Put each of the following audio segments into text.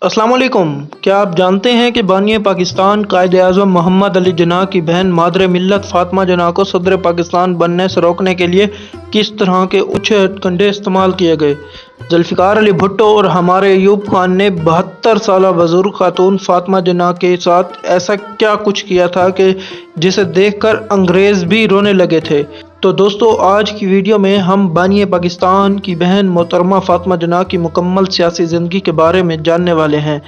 अस्सलाम वालेकुम। क्या आप जानते हैं कि बानी पाकिस्तान कायद-ए-आज़म मोहम्मद अली जिन्ना की बहन मादर मिल्लत फातिमा जिन्ना को सदर पाकिस्तान बनने से रोकने के लिए किस तरह के उच्च हथकंडे इस्तेमाल किए गए? जुल्फ़िकार अली भुट्टो और हमारे अयूब खान ने 72 साला बुजुर्ग खातून फातिमा जिन्ना के साथ ऐसा क्या कुछ किया था कि जिसे देखकर अंग्रेज़ भी रोने लगे थे। तो दोस्तों, आज की वीडियो में हम बानी पाकिस्तान की बहन मोहतरमा फातिमा जिन्ना की मुकम्मल सियासी ज़िंदगी के बारे में जानने वाले हैं।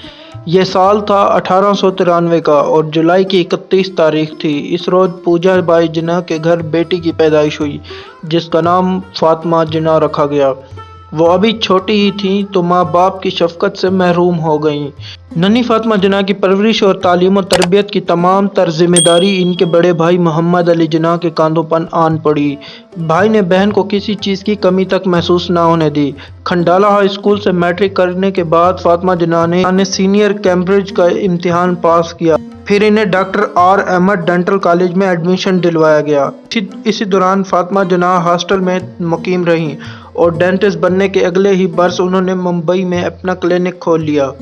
ये साल था 1893 का और जुलाई की 31 तारीख थी। इस रोज़ पूजा बाई जिन्ना के घर बेटी की पैदाइश हुई, जिसका नाम फातिमा जिन्ना रखा गया। वो अभी छोटी ही थीं तो माँ बाप की शफ़क़त से महरूम हो गईं। नन्ही फातिमा जिन्ना की परवरिश और तालीम और तरबियत की तमाम तर ज़िम्मेदारी इनके बड़े भाई मोहम्मद अली जिन्ना के कंधों पर आन पड़ी। भाई ने बहन को किसी चीज़ की कमी तक महसूस न होने दी। खंडाला हाई स्कूल से मैट्रिक करने के बाद फातिमा जिन्ना ने सीनियर कैम्ब्रिज का इम्तिहान पास किया। फिर इन्हें doctor R Ahmad dental college में एडमिशन दिलवाया गया। इसी दौरान फातिमा जिन्ना हॉस्टल में मुकीम रहीं और डेंटिस्ट बनने के अगले ही बरस उन्होंने मुंबई में अपना क्लिनिक खोल लिया।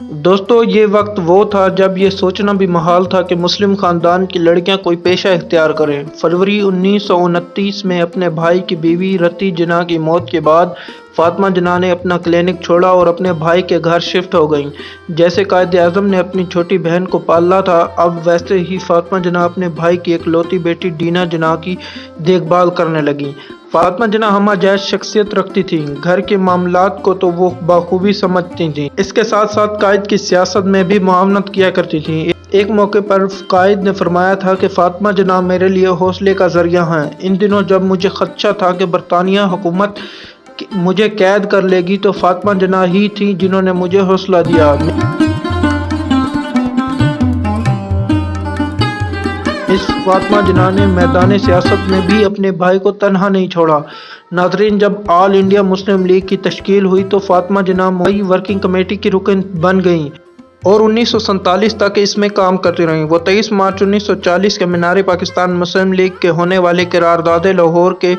दोस्तों, ये वक्त वो था जब ये सोचना भी महाल था कि मुस्लिम ख़ानदान की लड़कियां कोई पेशा इख्तियार करें। फरवरी 1929 में अपने भाई की बीवी रती जिन्ना की मौत के बाद फातिमा जिन्ना ने अपना क्लिनिक छोड़ा और अपने भाई के घर शिफ्ट हो गईं। जैसे कायद-ए-आज़म ने अपनी छोटी बहन को पाला था, अब वैसे ही फातिमा जिन्ना अपने भाई की इकलौती बेटी डीना जिन्ना की देखभाल करने लगीं। फातिमा जिन्ना हमजैज शख्सियत रखती थीं। घर के मामलात को तो वो बाखूबी समझती थीं। इसके साथ साथ कायद की सियासत में भी मुआवनत किया करती थीं। एक मौके पर कायद ने फरमाया था कि फातिमा जिन्ना मेरे लिए हौसले का ज़रिया हैं। इन दिनों जब मुझे खदशा था कि बरतानिया हुकूमत मुझे कैद कर लेगी तो फातिमा जिन्ना ही थी जिन्होंने मुझे हौसला दिया। इस फातिमा जिन्ना ने मैदान सियासत में भी अपने भाई को तन्हा नहीं छोड़ा। नाज़रीन, जब ऑल इंडिया मुस्लिम लीग की तश्कील हुई तो फातिमा जिन्ना मुंबई वर्किंग कमेटी की रुकन बन गईं और 1947 तक इसमें काम करती रहीं। वो 23 मार्च 1940 के मीनार पाकिस्तान मुस्लिम लीग के होने वाले करारदाद लाहौर के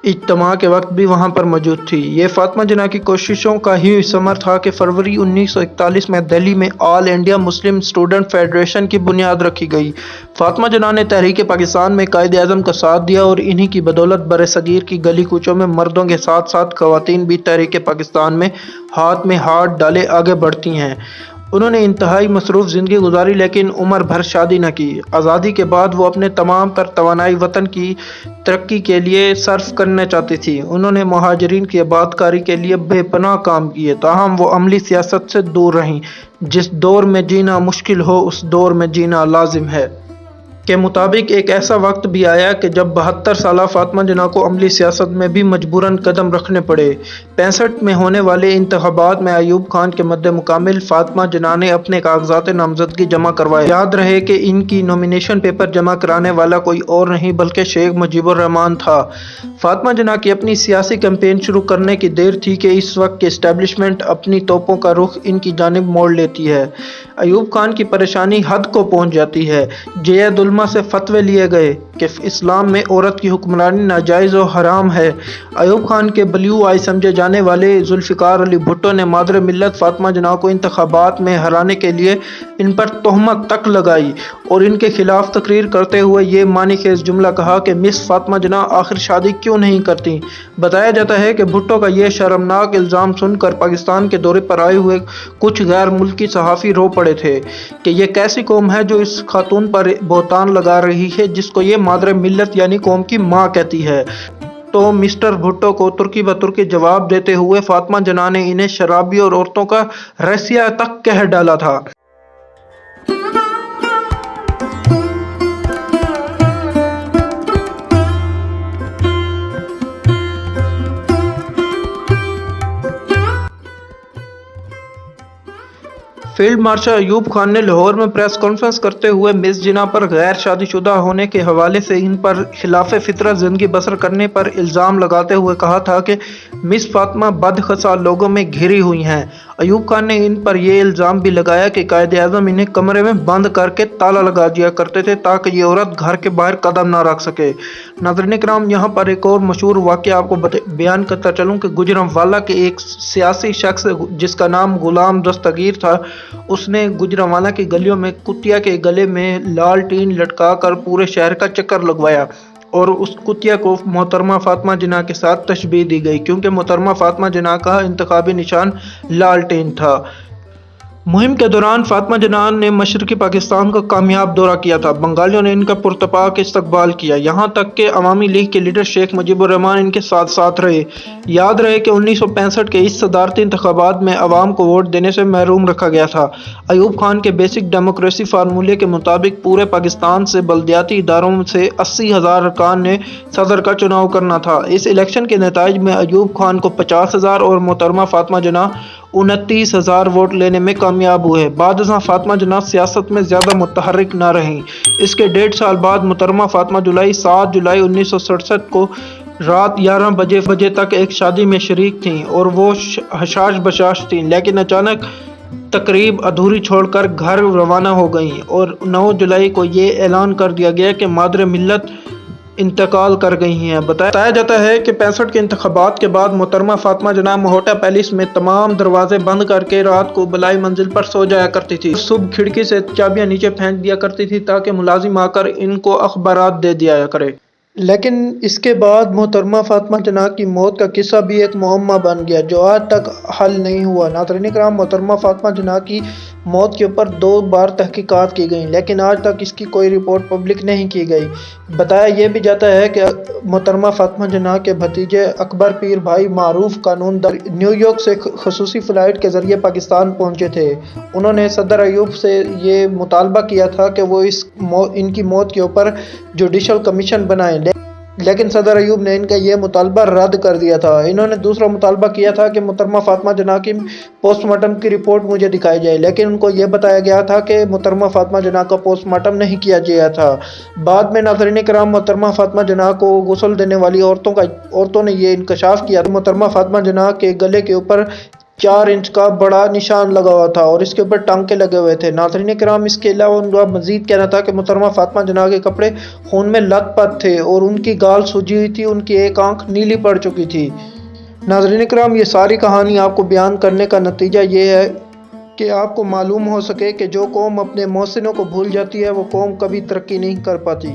इज्तिमा के वक्त भी वहां पर मौजूद थी। ये फातिमा जिन्ना की कोशिशों का ही समर था कि फरवरी 1941 में दिल्ली में all India Muslim student federation की बुनियाद रखी गई। फातिमा जिन्ना ने तहरीक पाकिस्तान में कायद-ए-आज़म का साथ दिया और इन्हीं की बदौलत बरसगीर की गली कूचों में मर्दों के साथ साथ खवातीन भी तहरीक पाकिस्तान में हाथ डाले आगे बढ़ती हैं। उन्होंने इंतहाई मसरूफ़ ज़िंदगी गुजारी लेकिन उम्र भर शादी न की। आज़ादी के बाद वो अपने तमाम तर तवानाई वतन की तरक्की के लिए सर्फ करना चाहती थी। उन्होंने मुहाजिरीन की आबादकारी के लिए बेपनाह काम किए, ताहम वो अमली सियासत से दूर रहीं। जिस दौर में जीना मुश्किल हो उस दौर में जीना लाजिम है के मुताबिक एक ऐसा वक्त भी आया कि जब 72 साला फातिमा जिन्ना को अमली सियासत में भी मजबूरन कदम रखने पड़े। 65 में होने वाले इंतखाबात में अयूब खान के मद्दे मुकाबिल फातिमा जिन्ना ने अपने कागजात नामजदगी जमा करवाए। याद रहे कि इनकी नॉमिनेशन पेपर जमा कराने वाला कोई और नहीं बल्कि शेख मुजीबुर रहमान था। फातिमा जिन्ना की अपनी सियासी कैंपेन शुरू करने की देर थी कि इस वक्त की इस्टेब्लिशमेंट अपनी तोपों का रुख इनकी जानिब मोड़ लेती है। अयूब खान की परेशानी हद को पहुँच जाती है। जयादुल से फतवे लिए गए कि इस्लाम में औरत की हुक्मरानी नाजायज़ और हराम है। अयूब खान के ब्लू आई समझे जाने वाले जुल्फ़िकार अली भुट्टो ने मादर मिल्लत फातिमा जिन्ना को इंतखाबात में हराने के लिए इन पर तोहमत तक लगाई और इनके खिलाफ तकरीर करते हुए ये मानीखेज़ जुमला कहा कि मिस फातिमा जिन्ना आखिर शादी क्यों नहीं करती। बताया जाता है कि भुट्टो का यह शर्मनाक इल्ज़ाम सुनकर पाकिस्तान के दौरे पर आए हुए कुछ गैर मुल्की सहाफ़ी रो पड़े थे कि यह कैसी कौम है जो इस खातून पर बोहतान लगा रही है जिसको ये मादर मिल्लत यानी कौम की माँ कहती है। तो मिस्टर भुट्टो को तुर्की ब तुर्की जवाब देते हुए फातिमा जिन्ना ने इन्हें शराबी और औरतों का रसिया तक कह डाला था। फील्ड मार्शल अयूब खान ने लाहौर में प्रेस कॉन्फ्रेंस करते हुए मिस जिन्ना पर गैर शादीशुदा होने के हवाले से इन पर खिलाफ फितरत ज़िंदगी बसर करने पर इल्ज़ाम लगाते हुए कहा था कि मिस फातिमा बदखसा लोगों में घिरी हुई हैं। ایوب خان نے ان پر یہ الزام بھی لگایا کہ قائد اعظم انہیں کمرے میں بند کر کے تالا لگا دیا کرتے تھے تاکہ یہ عورت گھر کے باہر قدم نہ رکھ سکے۔ ناظرین کرام، یہاں پر ایک اور مشہور واقعہ آپ کو بیان کرتا چلوں کہ گوجرانوالہ کے ایک سیاسی شخص جس کا نام غلام دستگیر تھا، اس نے گوجرانوالہ کی گلیوں میں کتیا کے گلے میں لالٹین لٹکا کر پورے شہر کا چکر لگوایا، اور اس کتیا کو محترمہ فاطمہ جناح کے ساتھ تشبیہ دی گئی کیونکہ محترمہ فاطمہ جناح کا انتخابی نشان لالٹین تھا۔ مہم کے دوران فاطمہ جناح نے مشرقی پاکستان کا کامیاب دورہ کیا تھا۔ بنگالیوں نے ان کا پرتپاک استقبال کیا، یہاں تک کہ عوامی لیگ کے لیڈر شیخ مجیب الرحمان ان کے ساتھ ساتھ رہے۔ یاد رہے کہ 1965 کے اس صدارتی انتخابات میں عوام کو ووٹ دینے سے محروم رکھا گیا تھا۔ ایوب خان کے بیسک ڈیموکریسی فارمولے کے مطابق پورے پاکستان سے بلدیاتی اداروں سے 80,000 ارکان نے صدر کا چناؤ کرنا تھا۔ اس الیکشن کے نتائج میں ایوب خان کو 50,000 اور محترمہ فاطمہ جناح 29,000 ووٹ لینے میں کامیاب ہوئے۔ بعد ازاں فاطمہ جناح سیاست میں زیادہ متحرک نہ رہیں۔ اس کے 1.5 سال بعد محترمہ فاطمہ 7 جولائی 1967 کو رات 11 بجے تک ایک شادی میں شریک تھیں اور وہ حشاش بشاش تھیں، لیکن اچانک تقریب ادھوری چھوڑ کر گھر روانہ ہو گئیں اور 9 جولائی کو یہ اعلان کر دیا گیا کہ مادر ملت انتقال کر گئی ہیں۔ بتایا جاتا ہے کہ 65 کے انتخابات کے بعد محترمہ فاطمہ جناح مہوٹا پیلس میں تمام دروازے بند کر کے رات کو بالائی منزل پر سو جایا کرتی تھی۔ صبح کھڑکی سے چابیاں نیچے پھینک دیا کرتی تھی تاکہ ملازم آ کر ان کو اخبارات دے دیا کرے۔ لیکن اس کے بعد محترمہ فاطمہ جناح کی موت کا قصہ بھی ایک معمہ بن گیا جو آج تک حل نہیں ہوا۔ ناظرین کرام، محترمہ فاطمہ جناح کی موت کے اوپر 2 بار تحقیقات کی گئیں لیکن آج تک اس کی کوئی رپورٹ پبلک نہیں کی گئی۔ بتایا یہ بھی جاتا ہے کہ محترمہ فاطمہ جناح کے بھتیجے اکبر پیر بھائی معروف قانون دان نیو یارک سے خصوصی فلائٹ کے ذریعے پاکستان پہنچے تھے۔ انہوں نے صدر ایوب سے یہ مطالبہ کیا تھا کہ وہ ان کی موت کے اوپر جوڈیشل کمیشن بنائیں، لیکن صدر ایوب نے ان کا یہ مطالبہ رد کر دیا تھا۔ انہوں نے دوسرا مطالبہ کیا تھا کہ محترمہ فاطمہ جناح کی پوسٹ مارٹم کی رپورٹ مجھے دکھائی جائے، لیکن ان کو یہ بتایا گیا تھا کہ محترمہ فاطمہ جناح کا پوسٹ مارٹم نہیں کیا گیا تھا۔ بعد میں ناظرین کرام، محترمہ فاطمہ جناح کو غسل دینے والی عورتوں نے یہ انکشاف کیا کہ محترمہ فاطمہ جناح کے گلے کے اوپر 4 انچ کا بڑا نشان لگا ہوا تھا اور اس کے اوپر ٹانکے لگے ہوئے تھے۔ ناظرین کرام، اس کے علاوہ ان کا مزید کہنا تھا کہ محترمہ فاطمہ جناح کے کپڑے خون میں لت پت تھے اور ان کی گال سوجی ہوئی تھی، ان کی ایک آنکھ نیلی پڑ چکی تھی۔ ناظرین کرام، یہ ساری کہانی آپ کو بیان کرنے کا نتیجہ یہ ہے کہ آپ کو معلوم ہو سکے کہ جو قوم اپنے محسنوں کو بھول جاتی ہے وہ قوم کبھی ترقی نہیں کر پاتی۔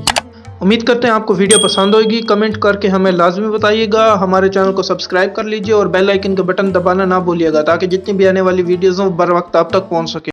امید کرتے ہیں آپ کو ویڈیو پسند ہوگی۔ کمنٹ کر کے ہمیں لازمی بتائیے گا۔ ہمارے چینل کو سبسکرائب کر لیجئے اور بیل آئیکن کا بٹن دبانا نہ بھولیے گا تاکہ جتنی بھی آنے والی ویڈیوز ہوں بر وقت آپ تک پہنچ سکے۔